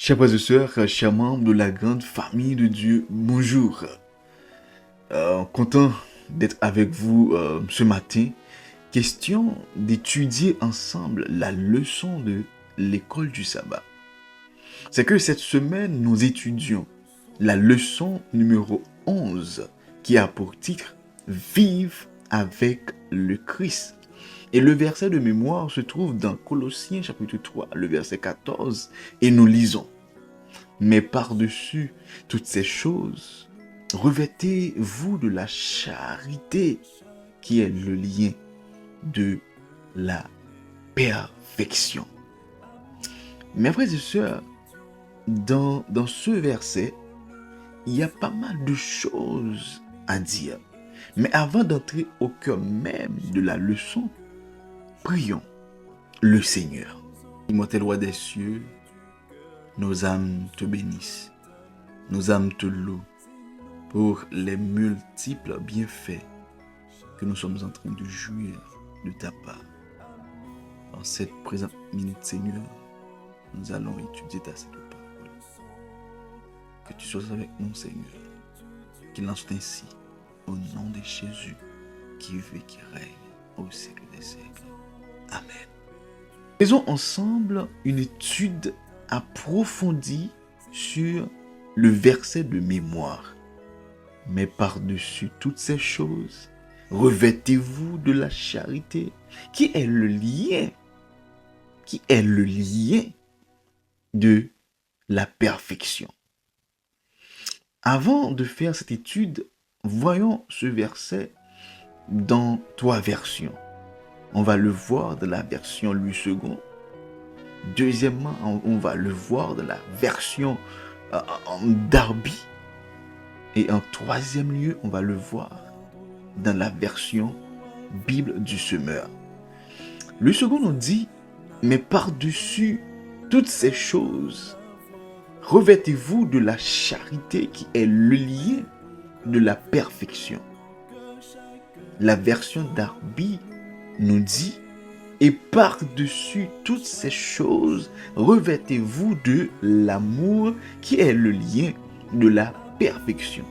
Chers frères et sœurs, chers membres de la grande famille de Dieu, bonjour. Content d'être avec vous ce matin. Question d'étudier ensemble la leçon de l'école du sabbat. C'est que cette semaine, nous étudions la leçon numéro 11 qui a pour titre « Vive avec le Christ ». Et le verset de mémoire se trouve dans Colossiens chapitre 3, le verset 14, et nous lisons. Mais par-dessus toutes ces choses, revêtez-vous de la charité qui est le lien de la perfection. Mes frères et sœurs, dans ce verset, il y a pas mal de choses à dire. Mais avant d'entrer au cœur même de la leçon, prions le Seigneur. Immortel roi des cieux, nos âmes te bénissent, nos âmes te louent pour les multiples bienfaits que nous sommes en train de jouir de ta part. En cette présente minute, Seigneur, nous allons étudier ta sainte parole. Que tu sois avec nous, Seigneur, qu'il en soit ainsi, au nom de Jésus, qui vit et qui règne au siècle des siècles. Amen. Faisons ensemble une étude approfondie sur le verset de mémoire. Mais par-dessus toutes ces choses, revêtez-vous de la charité, qui est le lien de la perfection. Avant de faire cette étude, voyons ce verset dans 3 versions. On va le voir dans la version Louis II. Deuxièmement, on va le voir dans la version Darby. Et en troisième lieu, on va le voir dans la version Bible du Semeur. Le second nous dit, mais par-dessus toutes ces choses, revêtez-vous de la charité qui est le lien de la perfection. La version Darby nous dit, et par-dessus toutes ces choses, revêtez-vous de l'amour qui est le lien de la perfection.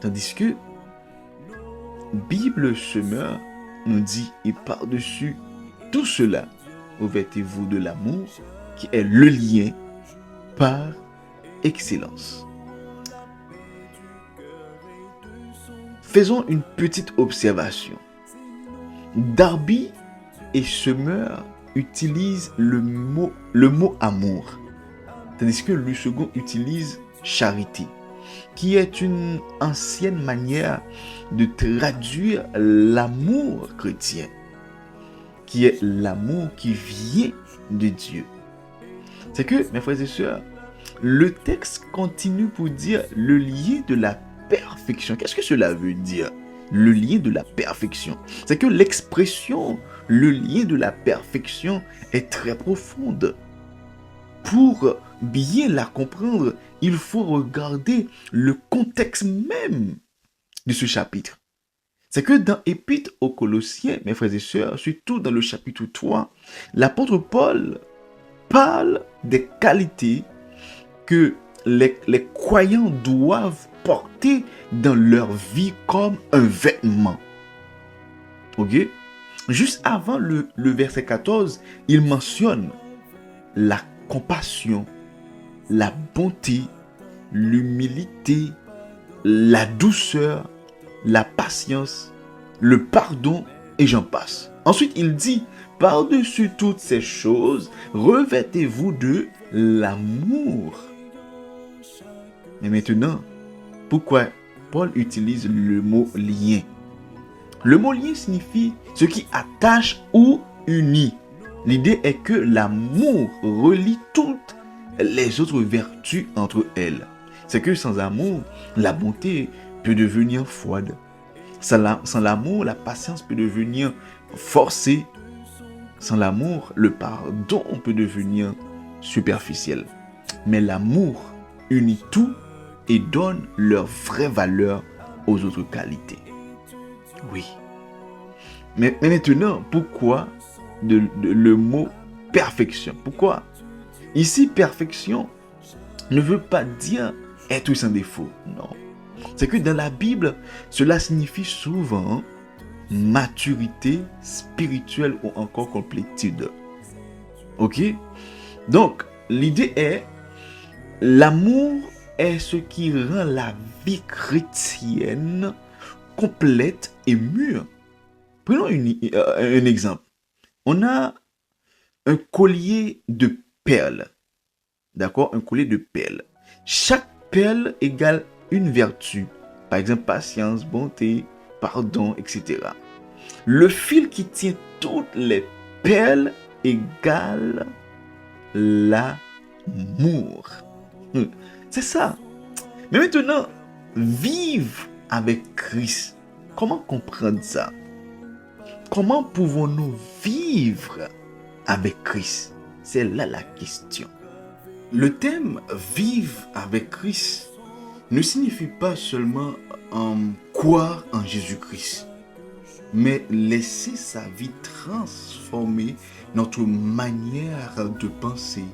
Tandis que Bible Semeur nous dit, et par-dessus tout cela, revêtez-vous de l'amour qui est le lien par excellence. Faisons une petite observation. Darby et Semeur utilisent le mot amour, tandis que le second utilise charité, qui est une ancienne manière de traduire l'amour chrétien, qui est l'amour qui vient de Dieu. C'est que, mes frères et sœurs, le texte continue pour dire le lien de la perfection. Qu'est-ce que cela veut dire? Le lien de la perfection. C'est que l'expression le lien de la perfection est très profonde. Pour bien la comprendre, il faut regarder le contexte même de ce chapitre. C'est que dans Épître aux Colossiens, mes frères et sœurs, surtout dans le chapitre 3, l'apôtre Paul parle des qualités que les croyants doivent porter dans leur vie comme un vêtement. Ok? Juste avant le verset 14, il mentionne la compassion, la bonté, l'humilité, la douceur, la patience, le pardon, et j'en passe. Ensuite, il dit, par-dessus toutes ces choses, revêtez-vous de l'amour. Mais maintenant, pourquoi Paul utilise le mot lien? Le mot lien signifie ce qui attache ou unit. L'idée est que l'amour relie toutes les autres vertus entre elles. C'est que sans amour, la bonté peut devenir froide. Sans l'amour, la patience peut devenir forcée. Sans l'amour, le pardon peut devenir superficiel. Mais l'amour unit tout et donne leur vraie valeur aux autres qualités. Oui. Mais maintenant, pourquoi le mot perfection? Pourquoi Ici, perfection ne veut pas dire être sans défaut. Non. C'est que dans la Bible, cela signifie souvent maturité spirituelle ou encore complétude. Ok? Donc, l'idée est, l'amour est ce qui rend la vie chrétienne complète et mûre. Prenons un exemple. On a un collier de perles. D'accord? Un collier de perles. Chaque perle égale une vertu. Par exemple, patience, bonté, pardon, etc. Le fil qui tient toutes les perles égale l'amour. C'est ça. Mais maintenant, vivre avec Christ. Comment comprendre ça? Comment pouvons-nous vivre avec Christ? C'est là la question. Le thème vivre avec Christ ne signifie pas seulement croire en Jésus-Christ, mais laisser sa vie transformer notre manière de penser,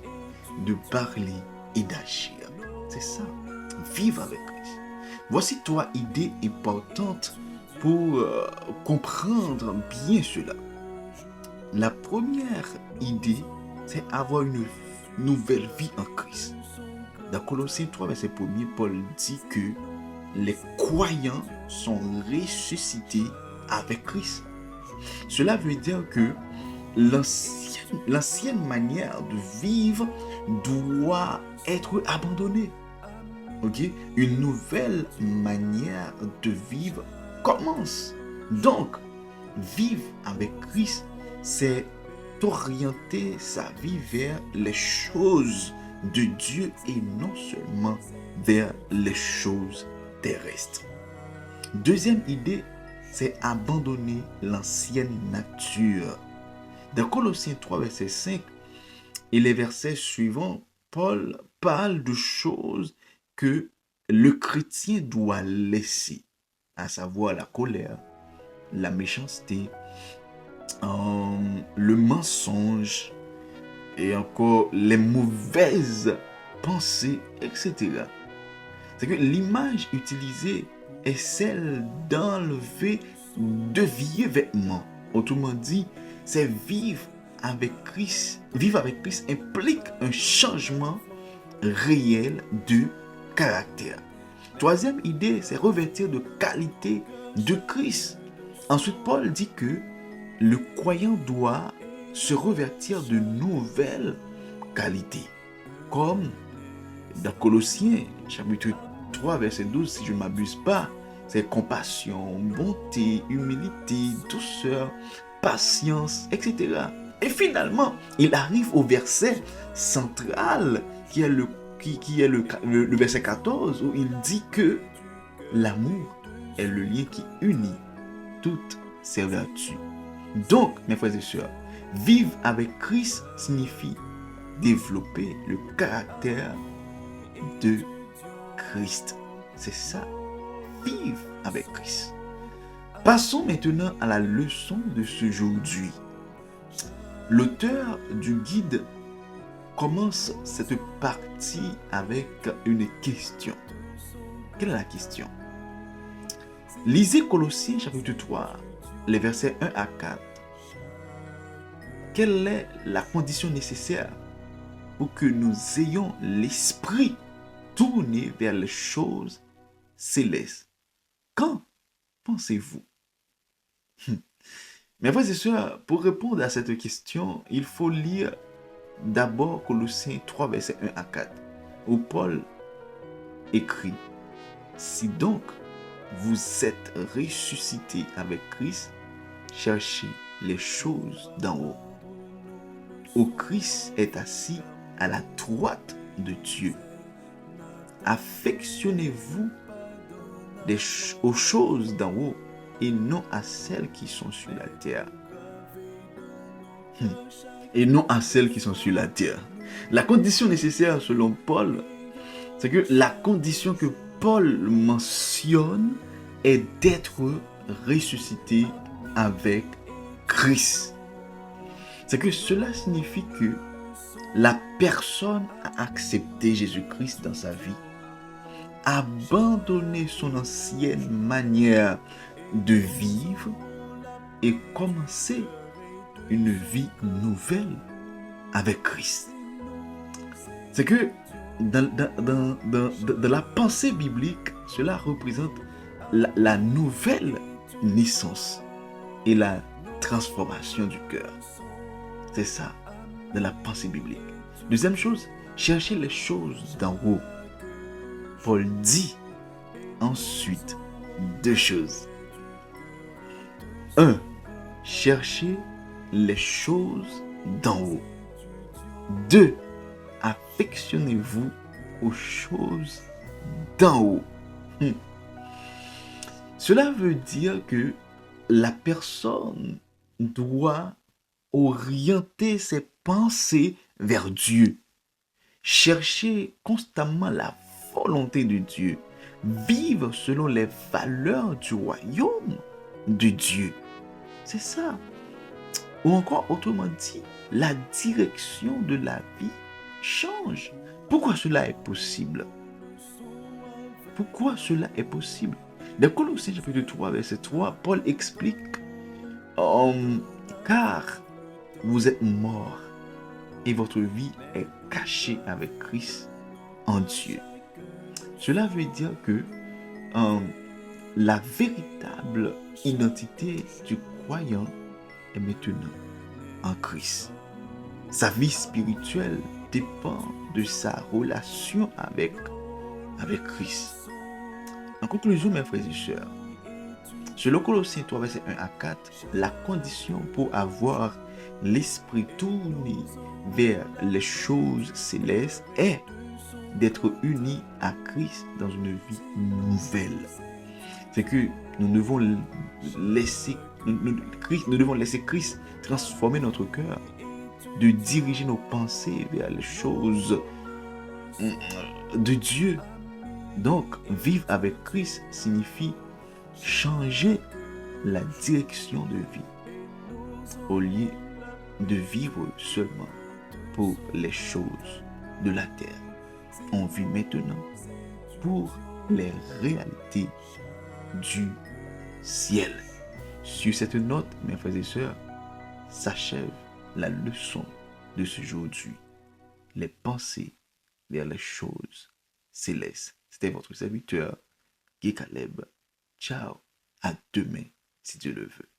de parler et d'agir. C'est ça, vivre avec Christ. Voici 3 idées importantes pour comprendre bien cela. La première idée, c'est avoir une nouvelle vie en Christ. Dans Colossiens 3, verset 1er, Paul dit que les croyants sont ressuscités avec Christ. Cela veut dire que l'ancienne manière de vivre doit être abandonnée. Okay? Une nouvelle manière de vivre commence. Donc, vivre avec Christ, c'est orienter sa vie vers les choses de Dieu et non seulement vers les choses terrestres. Deuxième idée, c'est abandonner l'ancienne nature. Dans Colossiens 3, verset 5 et les versets suivants, Paul parle de choses que le chrétien doit laisser, à savoir la colère, la méchanceté, le mensonge et encore les mauvaises pensées, etc. C'est que l'image utilisée est celle d'enlever de vieux vêtements. Autrement dit, c'est vivre avec Christ. Vivre avec Christ implique un changement réel de caractère. Troisième idée, c'est revêtir de qualité de Christ. Ensuite, Paul dit que le croyant doit se revêtir de nouvelles qualités. Comme dans Colossiens, chapitre 3, verset 12, si je ne m'abuse pas, c'est compassion, bonté, humilité, douceur, patience, etc. Et finalement, il arrive au verset central, qui est le verset 14, où il dit que l'amour est le lien qui unit toutes ces vertus. Donc, mes frères et sœurs, vivre avec Christ signifie développer le caractère de Christ. C'est ça, vivre avec Christ. Passons maintenant à la leçon de ce aujourd'hui. L'auteur du guide commence cette partie avec une question. Quelle est la question? Lisez Colossiens chapitre 3, les versets 1 à 4. Quelle est la condition nécessaire pour que nous ayons l'esprit tourné vers les choses célestes? Qu'en pensez-vous? Mes frères et sœurs, pour répondre à cette question, il faut lire d'abord Colossiens 3, versets 1 à 4, où Paul écrit: si donc vous êtes ressuscités avec Christ, cherchez les choses d'en haut, où Christ est assis à la droite de Dieu. Affectionnez-vous aux choses d'en haut et non à celles qui sont sur la terre. Et non à celles qui sont sur la terre. La condition nécessaire selon Paul, c'est que la condition que Paul mentionne est d'être ressuscité avec Christ. C'est que cela signifie que la personne a accepté Jésus-Christ dans sa vie, abandonné son ancienne manière de vivre et commencer une vie nouvelle avec Christ. C'est que dans la pensée biblique, cela représente la nouvelle naissance et la transformation du cœur. C'est ça, dans la pensée biblique. Deuxième chose, chercher les choses d'en haut. Paul dit ensuite deux choses. 1. Cherchez les choses d'en haut. 2. Affectionnez-vous aux choses d'en haut. Cela veut dire que la personne doit orienter ses pensées vers Dieu. Chercher constamment la volonté de Dieu. Vivre selon les valeurs du royaume de Dieu. C'est ça. Ou encore, autrement dit, la direction de la vie change. Pourquoi cela est possible? Pourquoi cela est possible? Dans Colossiens chapitre 3, verset 3, Paul explique car vous êtes morts et votre vie est cachée avec Christ en Dieu. Cela veut dire que la véritable identité du croyant est maintenant en Christ. Sa vie spirituelle dépend de sa relation avec Christ. En conclusion, mes frères et sœurs, selon Colossiens 3, verset 1 à 4, la condition pour avoir l'esprit tourné vers les choses célestes est d'être unis à Christ dans une vie nouvelle. C'est que nous devons laisser Christ transformer notre cœur, de diriger nos pensées vers les choses de Dieu. Donc, vivre avec Christ signifie changer la direction de vie au lieu de vivre seulement pour les choses de la terre. On vit maintenant pour les réalités du ciel. Sur cette note, mes frères et sœurs, s'achève la leçon de ce jour du les pensées vers les choses célestes. C'était votre serviteur, Guy Caleb. Ciao, à demain, si Dieu le veut.